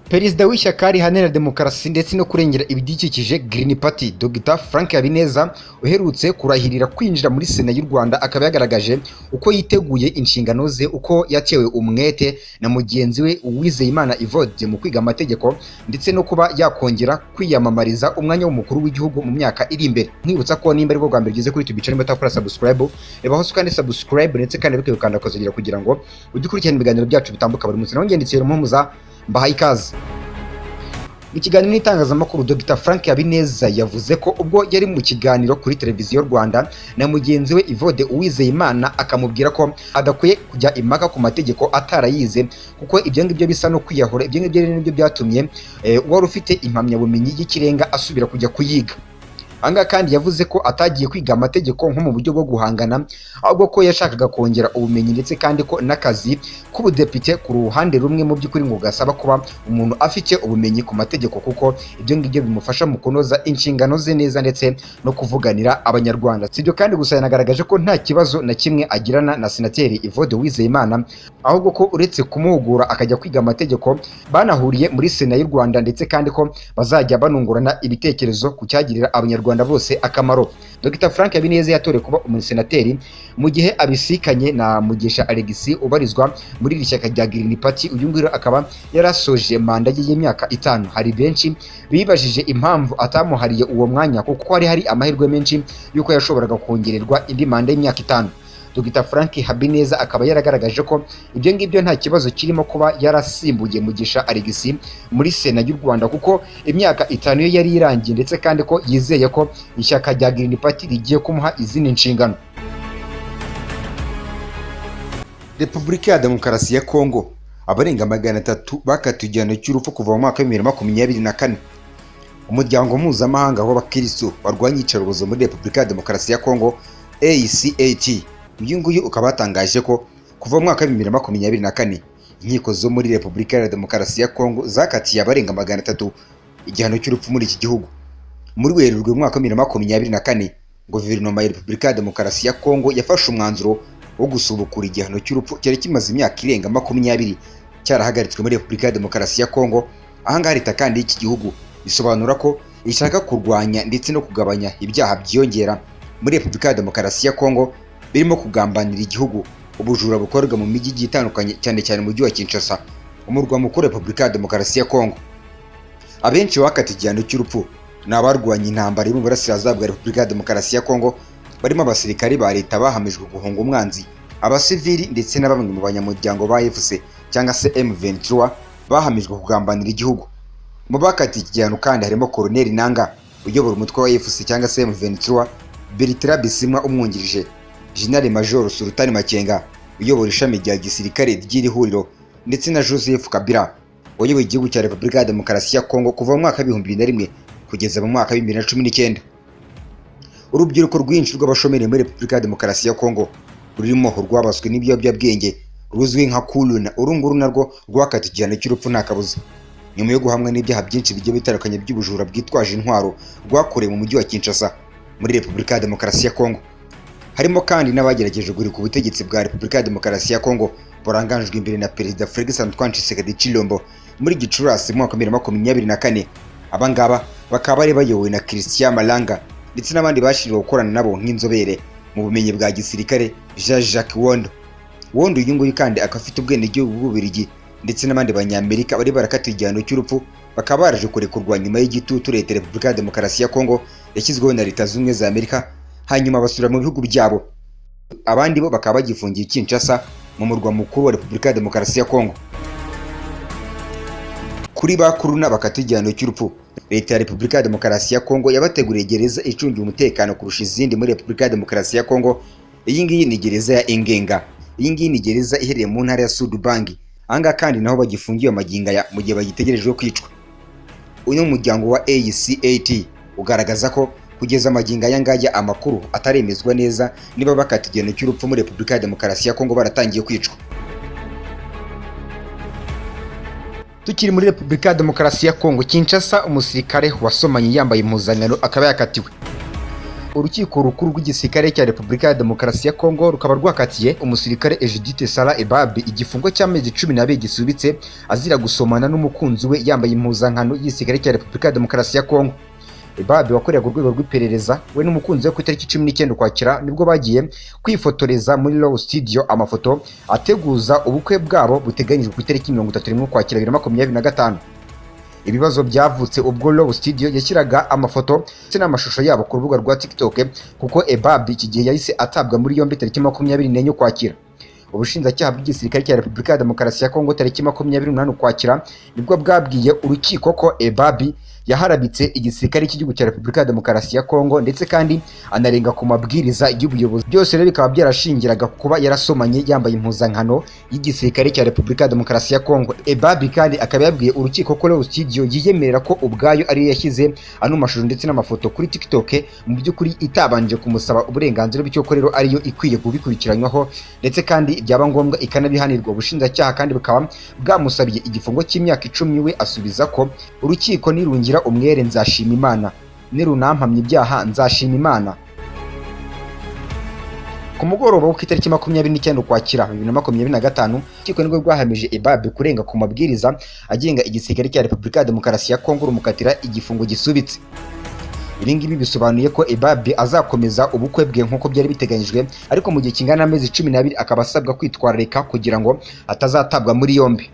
Perezida w'ishyaka riharanira demokarasi ndetse no kurengera ibidukikije Green Party Dr Frank Habineza uherutse kurahirira kwinjira muri Sena y'u Rwanda akaba yagaragaje uko yiteguye inshingano ze, uko yatewe umwete na mugenzi we Uwizeyimana Evode mu kwiga amategeko ndetse no kuba yakongera kwiyamamariza umwanya w'umukuru w'igihugu mu myaka iri imbere. Nkibutsa ko nimba ari bwo bwa mbere ugeze kuri YouTube channel batakora subscribe, reba hose kandi subscribe ndetse kandi bikanda kuzogera kugira ngo udukurikirane ibiganiro byacu bitambuka buri munsi. Naho ngendetse Muhumuza mbahaye ikaze. Mu kiganiro n'itangazamakuru Dr Frank Habineza yavuze ko ubwo yari mu kiganiro kuri televiziyo Rwanda na mugenzi we Evode Uwizeyimana akamubwira ko adakwiye kujya impaka ku mategeko atarayize kuko ibyo ngibyo bisa no kwiyahura. Ibyo ngibyo rero nibyo byatumye wari ufite impamyabumenyi y'ikirenga asubira kujya kuyiga. Anga kandi yavuze ko atagiye kwiga amategeko nko mu buryo bwo guhangana, ahubwo ko yashakaga kongera ubumenyi ndetse kandi ko n'akazi k'ubudepite ku ruhande rumwe mu by'ukuri ngo gasaba kuba umuntu afite ubumenyi ku mategeko kuko ibyo ngibyo bimufasha mu kunoza inshingano ze neza ndetse no kuvuganira abanyarwanda. Sibyo kandi gusa yanagaragaje ko nta kibazo na kimwe agirana na senateri Evode Uwizeyimana, ahubwo ko uretse kumuhugura akajya kwiga amategeko banahuriye muri Sena y'u Rwanda ndetse kandi ko bazajya banungurana ibitekerezo ku cyagirira abanyarwanda bose akamaro. Dr Frank Habineza yatorewe kuba umusenateri mu gihe abisikanye na Mugisha Alexis ubarizwa muri iri shyaka rya Green Party. Uyu nguyu akaba yarasoje manda ye y'imyaka 5. Hari benshi bibajije impamvu atamuhariye uwo mwanya kuko hari amahirwe menshi yuko yashoboraga kongererwa indi manda y'imyaka 5. Dr Frank Habineza akaba yaragaragaje ko ibyo ngibyo nta kibazo kirimo kuba yarasimbuye Mugisha Alexis muri Sena y'u Rwanda kuko imyaka 5 ye yari irangiye ndetse kandi ko yizeye ko ishyaka rya Green Party rigiye kumuha izindi nshingano. Repubulika ya Demokarasi ya Kongo, abarenga 300 bakatiwe igihano cy'urupfu kuva mu mwaka wa 2024. Umuryango mpuzamahanga w'abakristo barwanya iyicarubozo muri Repubulika ya Demokarasi ya Kongo ACAT uyu nguyu ukaba yatangaje ko kuva mu mwaka wa 2024 inkiko zo muri Repubulika ya Demokarasi ya Kongo zakatiye abarenga 300 igihano cy'urupfu muri iki gihugu. Muri Werurwe mu mwaka wa 2024 guverinoma ya Repubulika ya Demokarasi ya Kongo yafashe umwanzuro wo gusubukura igihano cy'urupfu cyari kimaze imyaka irenga 20 cyarahagaritswe muri Repubulika ya Demokarasi ya Kongo. Ahangaha leta kandi y'iki gihugu bisobanura ko ishaka kurwanya ndetse no kugabanya ibyaha byiyongera muri Repubulika ya Demokarasi ya Kongo birimo kugambanira igihugu, ubujura bukorwa mu mijyi itandukanye cyane cyane mu mujyi wa Kinshasa, umurwa mukuru wa Repubulika ya Demokarasi ya Kongo. Abenshi bakatiye igihano cy'urupfu ni abarwanya intambara mu burasirazuba bwa Repubulika ya Demokarasi ya Kongo, barimo abasirikari ba leta bahamijwe guhunga umwanzi, abasivili ndetse na bamwe mu banyamuryango ba FC cyangwa se M23 bahamijwe kugambanira igihugu. Mu bakatiye igihano kandi harimo Colonel Nanga uyobora umutwe wa FC cyangwa se M23, Bertrand Bisimwa umwungirije, General Major Sultani Makenga uyobora ishami rya gisirikare ry'iri huriro ndetse na Joseph Kabila uyoboye igihugu cya Repubulika ya Demokarasi ya Kongo kuva mu mwaka wa 2001 kugeza mu mwaka wa 2019. Urubyiruko rwinshi rw'abashomeri muri Repubulika ya Demokarasi ya Kongo rurimo rwabaswe n'ibiyobyabwenge ruzwi nka kuluna, urunguru narwo rwakatiye igihano cy'urupfu nta kabuza nyuma yo guhamwa n'ibyaha byinshi bigiye bitandukanye by'ubujura bwitwaje intwaro rwakorewe mu mujyi wa Kinshasa muri Repubulika ya Demokarasi ya Kongo. Harimo kandi n'abagerageje guhirika ubutegetsi bwa Repubulika ya Demokarasi ya Kongo burangajwe imbere na Perezida Félix Antoine Tshisekedi Tshilombo muri Gicurasi mu mwaka wa 2024. Abangaba bakaba bari bayobowe na Christian Malanga ndetse n'abandi bashiriwe gukorana nabo nk'inzobere mu bumenyi bwa gisirikare Jean-Jacques Wondo. Wondo uyu nguyu kandi akafite ubwenegihugu bw'Ububiligi ndetse n'abandi banyamerika bari barakatiwe igihano cy'urupfu bakaba baraje kurekurwa nyuma y'igitutu leta ya Repubulika ya Demokarasi ya Kongo yashyizweho na Leta Zunze Ubumwe za Amerika, hanyuma basubira mu bihugu byabo. Abandi bo bakaba bagifungiye Kinshasa mu murwa mukuru wa Repubulika ya Demokarasi ya Kongo. Kuri bakuruna bakatiwe igihano cy'urupfu, leta ya Repubulika ya Demokarasi ya Kongo yabateguriye gereza icungiye umutekano kurusha izindi muri Repubulika ya Demokarasi ya Kongo. Iyi ngiyi ni gereza ya Engenga. Iyi ngiyi ni gereza iherereye mu ntara ya Sud Ubangi. Anga kandi naho bagifungiye amaginga ya mu gihe bagitegerejwe kwicwa. Uyu muryango wa ACAT ugaragaza ko kugeza amaginga yangaya amakuru ataremezwa neza niba bakatiye igihano cy'urupfu muri Repubulika ya Demokarasi ya Kongo baratangiye kwicwa. Tukiri muri Repubulika ya Demokarasi ya Kongo, Kinshasa, umusirikare wasomanye yambaye impuzankano akaba yakatiwe. urukiko rukuru rw'igisirikare cya Repubulika ya Demokarasi ya Kongo rukaba rwakatiye umusirikare Ejidite Sala Ebabi igifungo cy'amezi 12 gisubitse azira gusomana n'umukunzi we yambaye impuzankano y'igisirikare cya Repubulika ya Demokarasi ya Kongo. Ebabi wakoreraga urwego rw'iperereza we n'umukunzi we ku itariki 19 Ukwakira nibwo bagiye kwifotoreza muri Law Studio, amafoto ateguza ubukwe bwabo buteganyijwe ku itariki 31 Ukwakira 2025. Ibibazo byavutse ubwo Law Studio yashyiraga amafoto ndetse n'amashusho yabo ku rubuga rwa TikTok kuko Ebabi iki gihe yahise atabwa muri yombi tariki 24 Ukwakira. Ubushinjacyaha bw'igisirikare cya Repubulika ya Demokarasi ya Kongo tariki 28 Ukwakira nibwo bwabwiye urukiko ko Ebabi yaharabitse igisirikare cy'igihugu cya Repubulika ya Demokarasi ya Kongo ndetse kandi anarenga ku mabwiriza y'ubuyobozi. Byose rero bikaba byarashingiraga kuba yarasomanye yambaye impuzankano y'igisirikare cya Repubulika ya Demokarasi ya Kongo. Ebabi kandi akaba yabwiye urukiko ko Law Studio yiyemerera ko ubwayo ariyo yashyize ano mashusho ndetse n'amafoto kuri TikTok mu by'ukuri itabanje kumusaba uburenganzira, bityo ko rero ariyo ikwiye kubikurikiranywaho ndetse kandi byaba ngombwa ikanabihanirwa. Ubushinjacyaha kandi bukaba bwamusabiye igifungo cy'imyaka 10 we asubiza ko urukiko nirungira umwere nzashima Imana, nirunampamya ibyaha nzashima Imana. Ku mugoroba wo ku itariki 29 Ukwakira 2025 urukiko nibwo rwahamije Ebabi kurenga ku mabwiriza agenga igisirikare cya Repubulika ya Demokarasi ya Kongo rumukatira igifungo gisubitse. Ibi ngibi bisobanuye ko Ebabi azakomeza ubukwe bwe nk'uko byari biteganyijwe, ariko mu gihe kingana n'amezi 12 akaba asabwa kwitwararika kugira ngo atazatabwa muri yombi.